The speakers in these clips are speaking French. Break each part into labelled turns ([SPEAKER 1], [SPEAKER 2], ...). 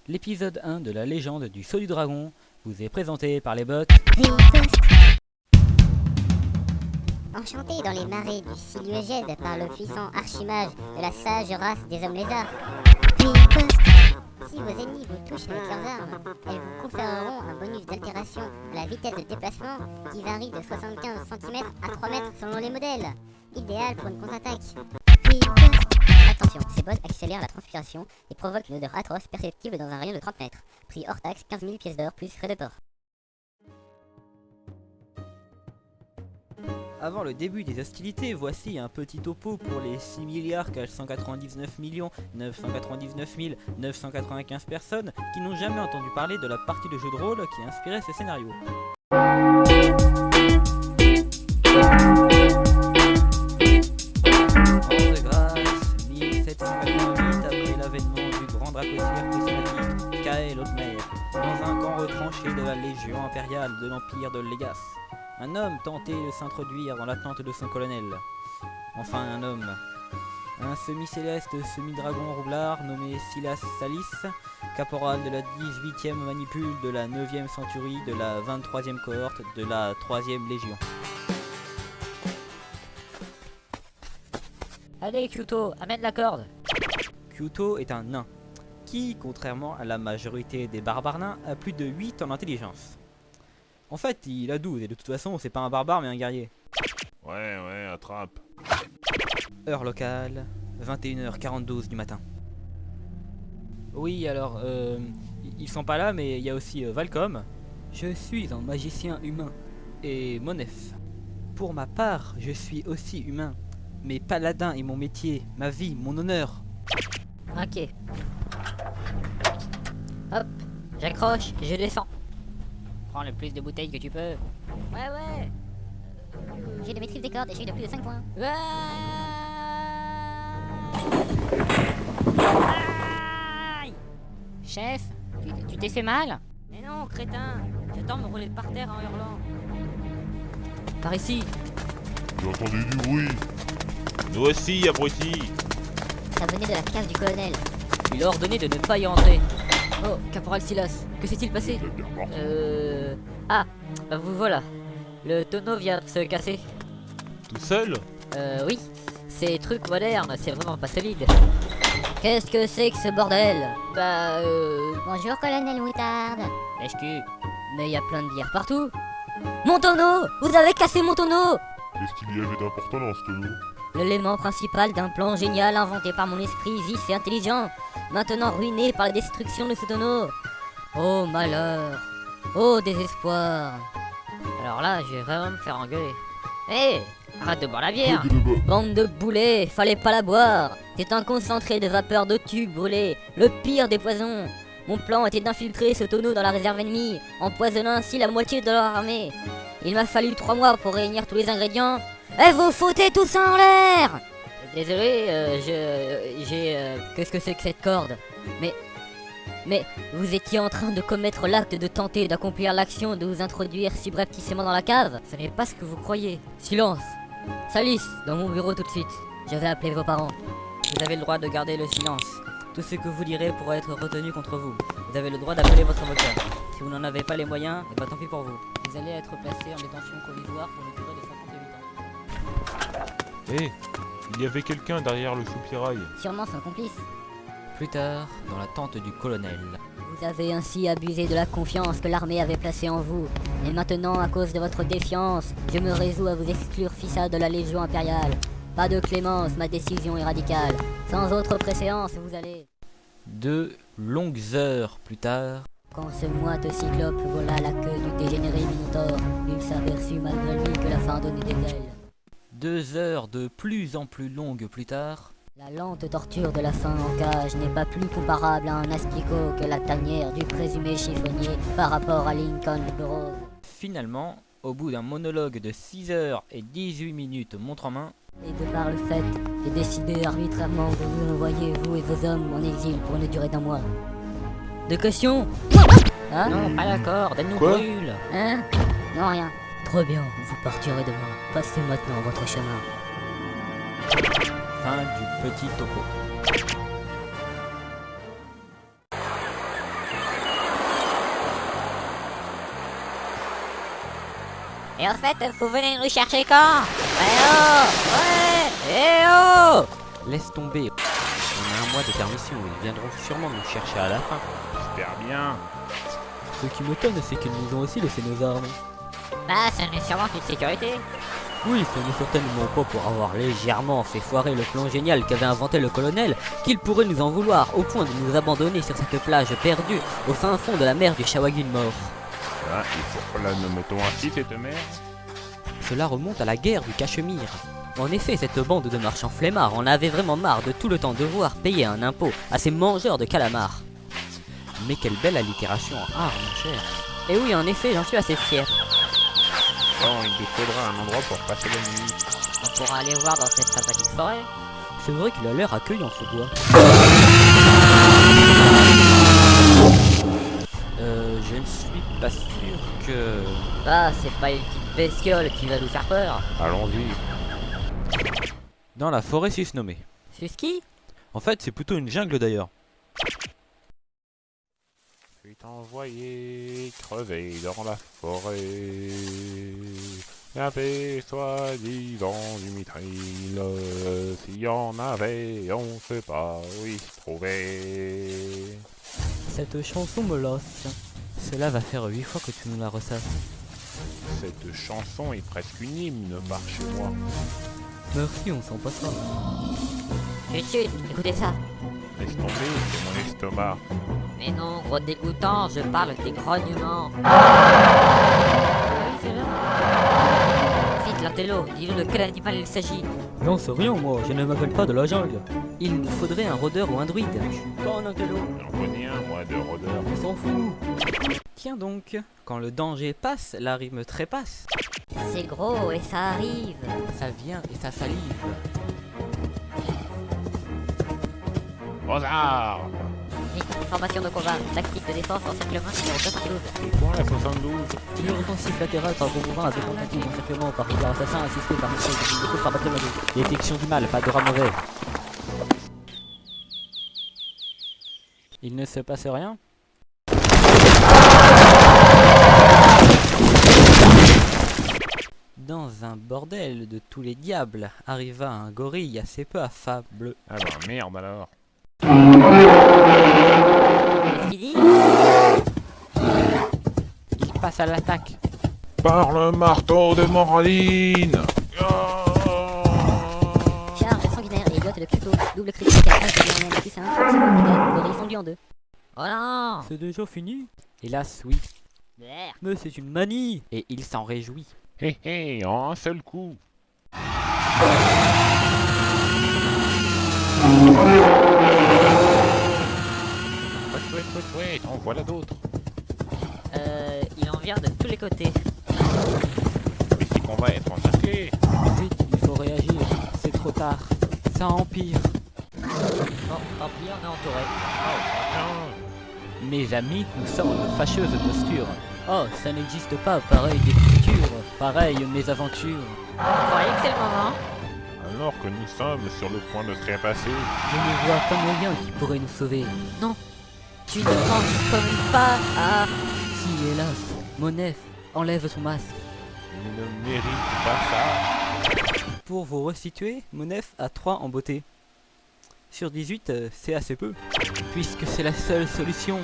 [SPEAKER 1] L'épisode 1 de la légende du saut du dragon vous est présenté par les bots.
[SPEAKER 2] Enchanté dans les marais du Siluégède par le puissant archimage de la sage race des hommes lézards. Si vos ennemis vous touchent avec leurs armes, elles vous conféreront un bonus d'altération à la vitesse de déplacement qui varie de 75 cm à 3 mètres selon les modèles. Idéal pour une contre-attaque. Attention, ces boss accélèrent la transpiration et provoquent une odeur atroce perceptible dans un rayon de 30 mètres. Prix hors taxe 15 000 pièces d'or plus frais de port.
[SPEAKER 1] Avant le début des hostilités, voici un petit topo pour les 6 milliards 499 999 995 personnes qui n'ont jamais entendu parler de la partie de jeu de rôle qui a inspiré ce scénario. En de grâce, 1788 après l'avènement du grand dracosire prismatique Kael Otmer, dans un camp retranché de la Légion impériale de l'Empire de Légas. Un homme tentait de s'introduire dans l'attente de son colonel. Enfin un homme. Un semi-céleste semi-dragon roublard nommé Silas Salis, caporal de la 18e manipule de la 9e centurie de la 23e cohorte de la 3e légion.
[SPEAKER 3] Allez Kyuto, amène la corde.
[SPEAKER 1] Kyuto est un nain, qui, contrairement à la majorité des barbares nains, a plus de 8 en intelligence. En fait, il a 12 et de toute façon, c'est pas un barbare mais un guerrier.
[SPEAKER 4] Ouais, attrape.
[SPEAKER 1] Heure locale, 21h42 du matin. Oui, alors, ils sont pas là, mais il y a aussi Valcom. Je suis un magicien humain. Et Monef. Pour ma part, je suis aussi humain. Mais paladin est mon métier, ma vie, mon honneur.
[SPEAKER 3] Ok. Hop, j'accroche et je descends. Prends le plus de bouteilles que tu peux. Ouais.
[SPEAKER 2] J'ai de maîtrise des cordes et j'ai de plus de 5 points.
[SPEAKER 3] Aïe. Chef, tu t'es fait mal? Mais non, crétin. J'attends de me rouler par terre en hurlant. Par ici.
[SPEAKER 4] J'ai entendu du bruit. Nous aussi, abrutis.
[SPEAKER 2] Ça venait de la cave du colonel.
[SPEAKER 3] Il a ordonné de ne pas y entrer. Oh, caporal Silas, que s'est-il passé? Ah, vous voilà. Le tonneau vient de se casser.
[SPEAKER 4] Tout seul?
[SPEAKER 3] Oui. Ces trucs modernes, c'est vraiment pas solide.
[SPEAKER 2] Qu'est-ce que c'est que ce bordel?
[SPEAKER 3] Bonjour,
[SPEAKER 2] colonel Moutarde.
[SPEAKER 3] HQ. Mais y a plein de bières partout. Mon tonneau! Vous avez cassé mon tonneau!
[SPEAKER 4] Qu'est-ce qu'il y avait d'important dans ce tonneau?
[SPEAKER 3] L'élément principal d'un plan génial inventé par mon esprit vif et intelligent, maintenant ruiné par la destruction de ce tonneau. Oh malheur! Oh désespoir! Alors là, je vais vraiment me faire engueuler. Hé! Arrête de boire la bière! Bande de boulets, fallait pas la boire! C'est un concentré de vapeur de tube brûlé, le pire des poisons! Mon plan était d'infiltrer ce tonneau dans la réserve ennemie, empoisonnant ainsi la moitié de leur armée. Il m'a fallu 3 mois pour réunir tous les ingrédients. Et vous foutez tout ça en l'air! Désolé, qu'est-ce que c'est que cette corde? Mais vous étiez en train de commettre l'acte de tenter d'accomplir l'action de vous introduire subrepticement dans la cave? Ce n'est pas ce que vous croyez. Silence! Salis, dans mon bureau tout de suite. Je vais appeler vos parents. Vous avez le droit de garder le silence. Tout ce que vous direz pourra être retenu contre vous. Vous avez le droit d'appeler votre avocat. Si vous n'en avez pas les moyens, et tant pis pour vous. Vous allez être placé en détention provisoire pour une durée de 58 ans.
[SPEAKER 4] Hé, il y avait quelqu'un derrière le soupirail.
[SPEAKER 2] Sûrement son complice.
[SPEAKER 1] Plus tard, dans la tente du colonel.
[SPEAKER 3] Vous avez ainsi abusé de la confiance que l'armée avait placée en vous. Et maintenant, à cause de votre défiance, je me résous à vous exclure fissa de la Légion impériale. Pas de clémence, ma décision est radicale. Sans autre préséance, vous allez...
[SPEAKER 1] 2 longues heures plus tard.
[SPEAKER 3] Quand ce moite cyclope vola à la queue du dégénéré Minotaure, il s'aperçut malgré lui que la fin donnait des ailes.
[SPEAKER 1] 2 heures de plus en plus longues plus tard.
[SPEAKER 3] La lente torture de la faim en cage n'est pas plus comparable à un asticot que la tanière du présumé chiffonnier par rapport à Lincoln Burroughs.
[SPEAKER 1] Finalement, au bout d'un monologue de 6 heures et 18 minutes montre en main,
[SPEAKER 3] Et de par le fait, j'ai décidé arbitrairement de vous envoyer, vous et vos hommes, en exil pour une durée d'1 mois. De questions? Hein?
[SPEAKER 1] non, pas d'accord, elle nous
[SPEAKER 4] Quoi?
[SPEAKER 1] brûle.
[SPEAKER 3] Hein?
[SPEAKER 2] Non, rien.
[SPEAKER 3] Trop bien, vous partirez demain. Passez maintenant votre chemin.
[SPEAKER 1] Fin du petit topo.
[SPEAKER 3] Et en fait, vous venez nous chercher quand? Eh oh! Ouais! Eh oh!
[SPEAKER 1] Laisse tomber. On a un mois de permission, ils viendront sûrement nous chercher à la fin.
[SPEAKER 4] J'espère bien.
[SPEAKER 1] Ce qui m'étonne, c'est qu'ils nous ont aussi laissé nos armes.
[SPEAKER 3] Bah, ce n'est sûrement une sécurité.
[SPEAKER 1] Oui, ce n'est certainement pas pour avoir légèrement fait foirer le plan génial qu'avait inventé le colonel qu'il pourrait nous en vouloir au point de nous abandonner sur cette plage perdue au fin fond de la mer du Shawagin mort.
[SPEAKER 4] Ah, et pourquoi la nomme-t-on ainsi cette mer?
[SPEAKER 1] Cela remonte à la guerre du Cachemire. En effet, cette bande de marchands flemmards en avait vraiment marre de tout le temps devoir payer un impôt à ces mangeurs de calamars. Mais quelle belle allitération en art, mon cher. Et oui, en effet, j'en suis assez fier.
[SPEAKER 4] Bon, il nous faudra un endroit pour passer la nuit.
[SPEAKER 3] On pourra aller voir dans cette sympathique forêt.
[SPEAKER 1] C'est vrai qu'il a l'air accueillant ce bois. Je ne suis pas sûr que...
[SPEAKER 3] Ah, c'est pas une petite bestiole qui va nous faire peur.
[SPEAKER 4] Allons-y.
[SPEAKER 1] Dans la forêt susnommée.
[SPEAKER 3] Suski?
[SPEAKER 1] En fait, c'est plutôt une jungle d'ailleurs.
[SPEAKER 4] Puis envoyé crever dans la forêt. La paix soit disant du mitraille. S'il y en avait, on sait pas où il se trouvait.
[SPEAKER 1] Cette chanson me lasse. Cela va faire 8 fois que tu nous la ressasses.
[SPEAKER 4] Cette chanson est presque une hymne par chez moi.
[SPEAKER 1] Merci, on s'en passera.
[SPEAKER 3] Chut, chut, écoutez ça.
[SPEAKER 4] Laisse tomber, c'est mon estomac.
[SPEAKER 3] Mais non, gros dégoûtant, je parle des grognements. Vite, l'intello, dis-nous de quel animal il s'agit.
[SPEAKER 1] J'en sais rien, moi, je ne m'appelle pas de la jungle. Il nous faudrait un rôdeur ou un druide. Pas un intello.
[SPEAKER 4] J'en connais un, moi, de rôdeur.
[SPEAKER 1] On s'en fout. Tiens donc, quand le danger passe, la rime trépasse.
[SPEAKER 3] C'est gros et ça arrive.
[SPEAKER 1] Ça vient et ça salive.
[SPEAKER 4] Rosard!
[SPEAKER 3] Vite, formation de combat, tactique de défense, encerclement numéro 72.
[SPEAKER 4] C'est quoi la 72?
[SPEAKER 1] Tir offensif latéral par gros mouvement avec tentative d'encerclement par regard assassin assisté par missile de coup par batterie magique. Détection du mal, pas de rat mauvais. Il ne se passe rien? Dans un bordel de tous les diables, arriva un gorille assez peu affable.
[SPEAKER 4] Ah bah merde alors.
[SPEAKER 3] Qu'est-ce qu'il dit?
[SPEAKER 1] Il passe à l'attaque.
[SPEAKER 4] Par le marteau de Moraline!
[SPEAKER 3] Charge sanguinaire et glotte de Cuto, double critique à l'âge de l'irlande plus 1, gorille fondu en deux. Oh non!
[SPEAKER 1] C'est déjà fini? Hélas, oui.
[SPEAKER 3] Merde.
[SPEAKER 1] Mais c'est une manie! Et il s'en réjouit.
[SPEAKER 4] Hé hé, en un seul coup! Chouette, en voilà d'autres.
[SPEAKER 3] Il en vient de tous les côtés.
[SPEAKER 4] Mais c'est qu'on va être encerclés.
[SPEAKER 1] Vite, il faut réagir. C'est trop tard. Ça empire.
[SPEAKER 3] Bon, tant pis, on est entouré.
[SPEAKER 1] Mes amis, nous sommes en fâcheuse posture. Oh, ça n'existe pas, pareil des postures, pareil mes aventures.
[SPEAKER 3] Vous croyez que c'est le moment?
[SPEAKER 4] Alors que nous sommes sur le point de se trépasser,
[SPEAKER 1] Je ne vois pas moyen qui pourrait nous sauver.
[SPEAKER 3] Tu ne penses comme pas à...
[SPEAKER 1] Si, hélas, Monef, enlève ton masque.
[SPEAKER 4] il ne mérite pas ça.
[SPEAKER 1] Pour vous resituer, Monef a 3 en beauté. Sur 18, c'est assez peu. Puisque c'est la seule solution,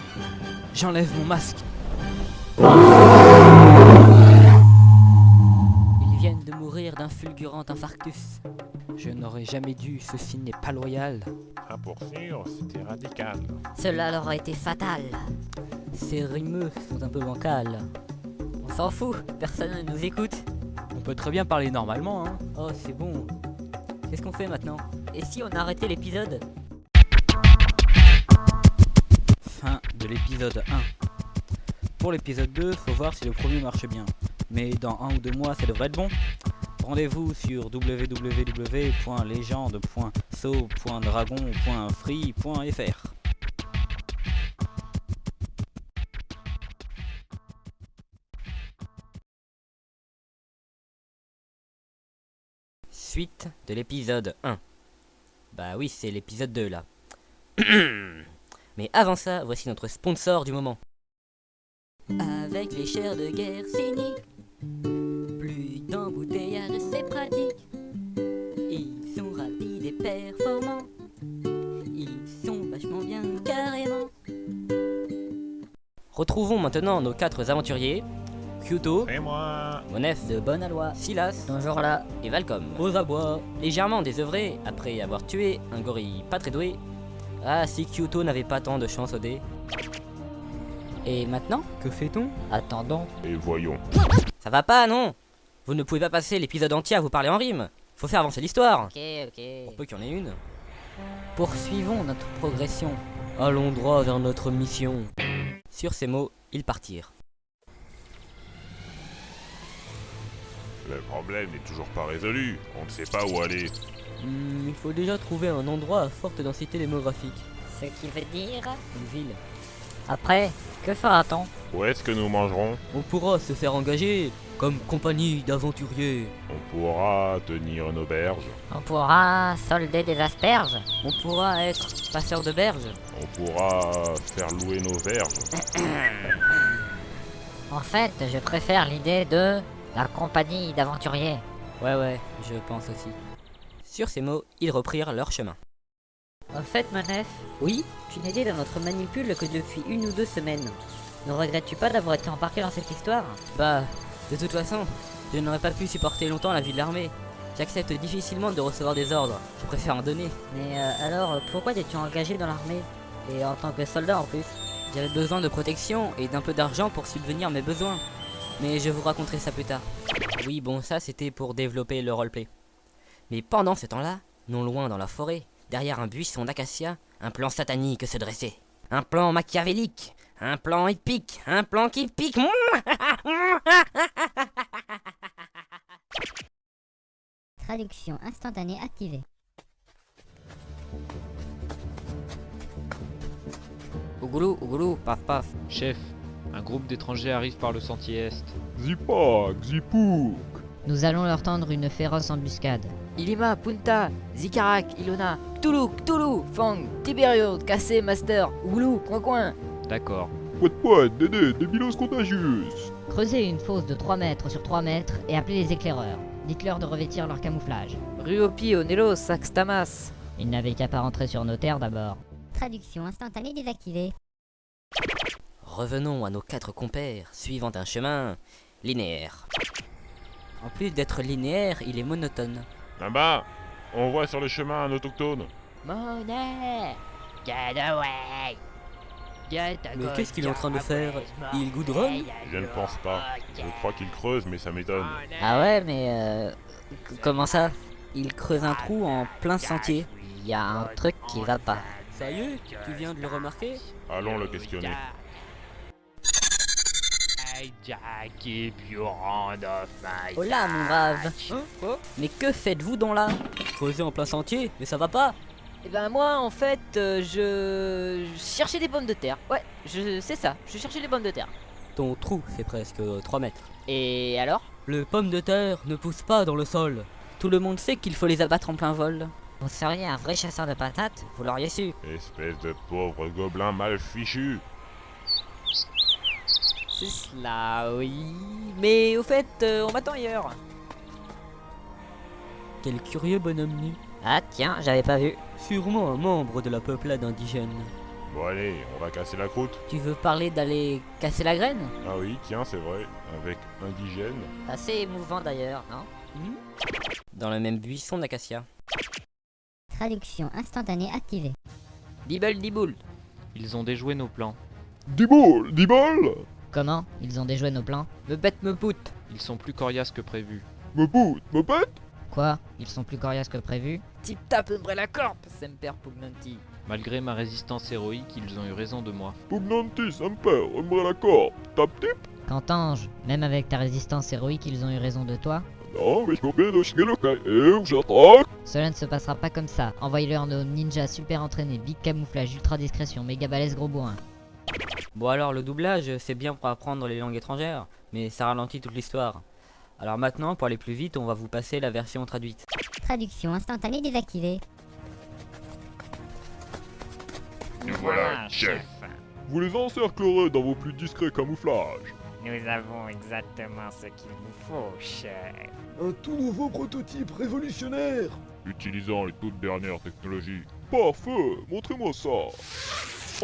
[SPEAKER 1] j'enlève mon masque. Ils viennent de mourir d'un fulgurant infarctus. Je n'aurais jamais dû, ceci n'est pas loyal.
[SPEAKER 4] Ah pour sûr, c'était radical.
[SPEAKER 3] Cela leur a été fatal.
[SPEAKER 1] Ces rimeux sont un peu bancales.
[SPEAKER 3] On s'en fout, personne ne nous écoute.
[SPEAKER 1] On peut très bien parler normalement, hein. Oh, c'est bon. Qu'est-ce qu'on fait maintenant?
[SPEAKER 3] Et si on arrêtait l'épisode?
[SPEAKER 1] Fin de l'épisode 1. Pour l'épisode 2, faut voir si le premier marche bien. Mais dans 1 ou 2 mois, ça devrait être bon. Rendez-vous sur www.legende.so.dragon.free.fr. Suite de l'épisode 1. Bah oui, c'est l'épisode 2 là. Mais avant ça, voici notre sponsor du moment. Avec les chairs de guerre Cynic, plus
[SPEAKER 3] vachement bien, carrément.
[SPEAKER 1] Retrouvons maintenant nos 4 aventuriers, Kyoto,
[SPEAKER 4] C'est moi.
[SPEAKER 1] Monef,
[SPEAKER 3] De bonne aloi.
[SPEAKER 1] Silas
[SPEAKER 3] Bonjour là.
[SPEAKER 1] et Valcom. Aux abois, légèrement désœuvrés après avoir tué un gorille pas très doué. Ah, si Kyoto n'avait pas tant de chance au dé. Et maintenant, que fait-on?
[SPEAKER 3] Attendons.
[SPEAKER 4] Et voyons.
[SPEAKER 1] Ça va pas, non? Vous ne pouvez pas passer l'épisode entier à vous parler en rime. Faut faire avancer l'histoire.
[SPEAKER 3] Ok, ok.
[SPEAKER 1] Pour peu qu'il y en ait une.
[SPEAKER 3] Poursuivons notre progression.
[SPEAKER 1] Allons droit vers notre mission. Sur ces mots, ils partirent.
[SPEAKER 4] Le problème n'est toujours pas résolu. On ne sait pas où aller.
[SPEAKER 1] Il faut déjà trouver un endroit à forte densité démographique.
[SPEAKER 3] Ce qui veut dire...
[SPEAKER 1] Une ville.
[SPEAKER 3] Après, que fera-t-on?
[SPEAKER 4] Où est-ce que nous mangerons?
[SPEAKER 1] On pourra se faire engager comme compagnie d'aventuriers.
[SPEAKER 4] On pourra tenir une auberge.
[SPEAKER 3] On pourra solder des asperges.
[SPEAKER 1] On pourra être passeur de berges.
[SPEAKER 4] On pourra faire louer nos verges.
[SPEAKER 3] En fait, je préfère l'idée de la compagnie d'aventuriers.
[SPEAKER 1] Ouais, je pense aussi. Sur ces mots, ils reprirent leur chemin.
[SPEAKER 3] En fait, Manef,
[SPEAKER 1] Oui,
[SPEAKER 3] tu n'étais dans notre manipule que depuis 1 ou 2 semaines. Ne regrettes-tu pas d'avoir été embarqué dans cette histoire?
[SPEAKER 1] bah, de toute façon, je n'aurais pas pu supporter longtemps la vie de l'armée. J'accepte difficilement de recevoir des ordres. Je préfère en donner.
[SPEAKER 3] Mais alors, pourquoi t'es-tu engagé dans l'armée? Et en tant que soldat en plus?
[SPEAKER 1] J'avais besoin de protection et d'un peu d'argent pour subvenir à mes besoins. Mais je vous raconterai ça plus tard. Oui, bon, ça c'était pour développer le roleplay. Mais pendant ce temps-là, non loin dans la forêt, derrière un buisson d'acacia, un plan satanique se dressait. Un plan machiavélique, un plan épique, un plan qui pique.
[SPEAKER 2] Traduction instantanée activée.
[SPEAKER 1] Ougoulou, paf paf.
[SPEAKER 5] Chef, un groupe d'étrangers arrive par le sentier est.
[SPEAKER 6] Zipak, Zipouk.
[SPEAKER 3] Nous allons leur tendre une féroce embuscade.
[SPEAKER 7] Ilima, Punta, Zikarak, Ilona, Cthulhu, Fang, Tiberio, Cassé, Master, Oulou, Coin.
[SPEAKER 5] D'accord.
[SPEAKER 6] Poète, Dédé, débilos contagieux.
[SPEAKER 3] Creusez une fosse de 3 mètres sur 3 mètres et appelez les éclaireurs. Dites-leur de revêtir leur camouflage.
[SPEAKER 7] Ruopi, Onelo, Saxtamas.
[SPEAKER 3] Ils n'avaient qu'à pas rentrer sur nos terres d'abord.
[SPEAKER 2] Traduction instantanée désactivée.
[SPEAKER 1] Revenons à nos 4 compères, suivant un chemin linéaire. En plus d'être linéaire, il est monotone.
[SPEAKER 4] Là-bas, on voit sur le chemin un autochtone.
[SPEAKER 7] Monet, get away. Get
[SPEAKER 1] Mais qu'est-ce qu'il est en train de faire? Il goudronne?
[SPEAKER 4] Je ne pense pas. Je crois qu'il creuse, mais ça m'étonne.
[SPEAKER 7] Ah ouais, mais comment ça?
[SPEAKER 1] Il creuse un trou en plein sentier.
[SPEAKER 7] Il y a un truc qui va pas.
[SPEAKER 1] Ça y est, tu viens de le remarquer?
[SPEAKER 4] Allons le questionner.
[SPEAKER 1] Oh là, mon brave. Quoi? Mais que faites-vous donc là? Creuser en plein sentier? Mais ça va pas?
[SPEAKER 7] Eh ben moi en fait je cherchais des pommes de terre. Ouais, c'est ça, je cherchais des pommes de terre.
[SPEAKER 1] Ton trou fait presque 3 mètres.
[SPEAKER 7] Et alors?
[SPEAKER 1] Les pommes de terre ne poussent pas dans le sol. Tout le monde sait qu'il faut les abattre en plein vol.
[SPEAKER 3] Vous seriez un vrai chasseur de patates, vous l'auriez su.
[SPEAKER 4] Espèce de pauvre gobelin mal fichu.
[SPEAKER 7] C'est cela, oui. Mais au fait, on m'attend ailleurs.
[SPEAKER 1] Quel curieux bonhomme nu.
[SPEAKER 3] Ah tiens, j'avais pas vu.
[SPEAKER 1] Sûrement un membre de la peuplade indigène.
[SPEAKER 4] Bon allez, on va casser la croûte.
[SPEAKER 1] Tu veux parler d'aller casser la graine?
[SPEAKER 4] Ah oui, tiens, c'est vrai. Avec indigène.
[SPEAKER 3] Assez émouvant d'ailleurs, non?
[SPEAKER 1] Dans le même buisson d'acacia.
[SPEAKER 2] Traduction instantanée activée.
[SPEAKER 7] Dibble diboule.
[SPEAKER 5] Ils ont déjoué nos plans.
[SPEAKER 6] Dibol, Dibol.
[SPEAKER 3] Comment? Ils ont déjoué nos plans?
[SPEAKER 7] Me bête me pout.
[SPEAKER 5] Ils sont plus coriaces que prévu.
[SPEAKER 6] Me bout, me pète.
[SPEAKER 3] Quoi? Ils sont plus coriaces que prévu?
[SPEAKER 7] Tip tap umbrella corp, semper pugnanti.
[SPEAKER 5] Malgré ma résistance héroïque, ils ont eu raison de moi.
[SPEAKER 6] Pugnantis, Amper, Umbrella Corp. Tap tip.
[SPEAKER 3] Qu'entends-je? Même avec ta résistance héroïque, ils ont eu raison de toi?
[SPEAKER 6] Non, mais je m'obéis de Shigelokai. Et j'attaque.
[SPEAKER 3] Cela ne se passera pas comme ça. Envoyez-leur nos ninjas super entraînés, big camouflage, ultra discrétion, méga balèze gros bourrin.
[SPEAKER 1] Bon alors le doublage c'est bien pour apprendre les langues étrangères, mais ça ralentit toute l'histoire. Alors maintenant pour aller plus vite on va vous passer la version traduite.
[SPEAKER 2] Traduction instantanée désactivée.
[SPEAKER 4] Nous voilà, chef.
[SPEAKER 6] Vous les encerclerez dans vos plus discrets camouflages.
[SPEAKER 8] Nous avons exactement ce qu'il vous faut, chef.
[SPEAKER 6] Un tout nouveau prototype révolutionnaire. Utilisant les toutes dernières technologies. Parfait, montrez-moi ça.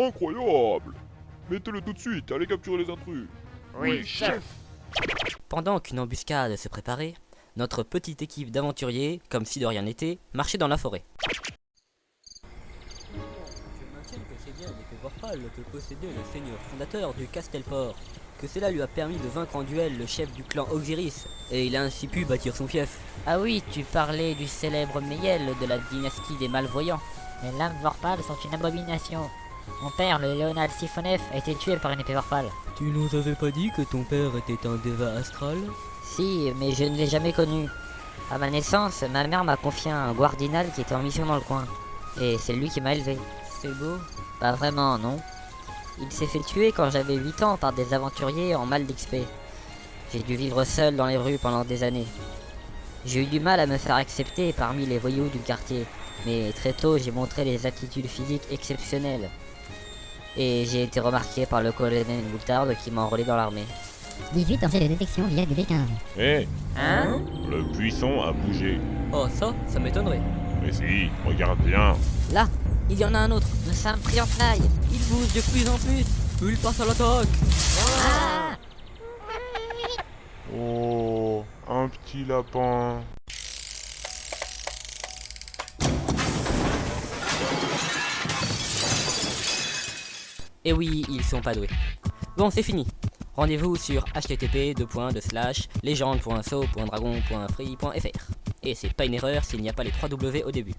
[SPEAKER 6] Incroyable. Mettez-le tout de suite, allez capturer les intrus.
[SPEAKER 8] Oui, chef.
[SPEAKER 1] Pendant qu'une embuscade se préparait, notre petite équipe d'aventuriers, comme si de rien n'était, marchait dans la forêt. Je maintiens que c'est bien l'épée Vorpal que possédait le seigneur fondateur du Castelport, que cela lui a permis de vaincre en duel le chef du clan Oxiris, et il a ainsi pu bâtir son fief.
[SPEAKER 7] Ah oui, tu parlais du célèbre Meyel de la dynastie des Malvoyants.
[SPEAKER 9] Les lames Vorpal sont une abomination. Mon père, le Léonard Siphonef, a été tué par une épée Vorpal.
[SPEAKER 1] Tu nous avais pas dit que ton père était un déva astral?
[SPEAKER 9] Si, mais je ne l'ai jamais connu. À ma naissance, ma mère m'a confié un guardinal qui était en mission dans le coin. Et c'est lui qui m'a élevé.
[SPEAKER 1] C'est beau.
[SPEAKER 9] Pas vraiment, non. Il s'est fait tuer quand j'avais 8 ans par des aventuriers en mal d'XP. J'ai dû vivre seul dans les rues pendant des années. J'ai eu du mal à me faire accepter parmi les voyous du quartier. Mais très tôt, j'ai montré des aptitudes physiques exceptionnelles. Et j'ai été remarqué par le colonel Moutarde qui m'a enrôlé dans l'armée.
[SPEAKER 2] 18 en jet de détection via du D15.
[SPEAKER 4] Hé,
[SPEAKER 7] Hein?
[SPEAKER 4] le buisson a bougé.
[SPEAKER 1] Oh ça m'étonnerait.
[SPEAKER 4] Mais si, regarde bien.
[SPEAKER 1] Là, il y en a un autre.
[SPEAKER 9] Nous sommes pris en tenaille.
[SPEAKER 1] Il bouge de plus en plus. Il passe à l'attaque.
[SPEAKER 4] Oh, un petit lapin.
[SPEAKER 1] Et oui, ils sont pas doués. Bon, c'est fini. Rendez-vous sur http://legende.so.dragon.free.fr. Et c'est pas une erreur s'il n'y a pas les 3 W au début.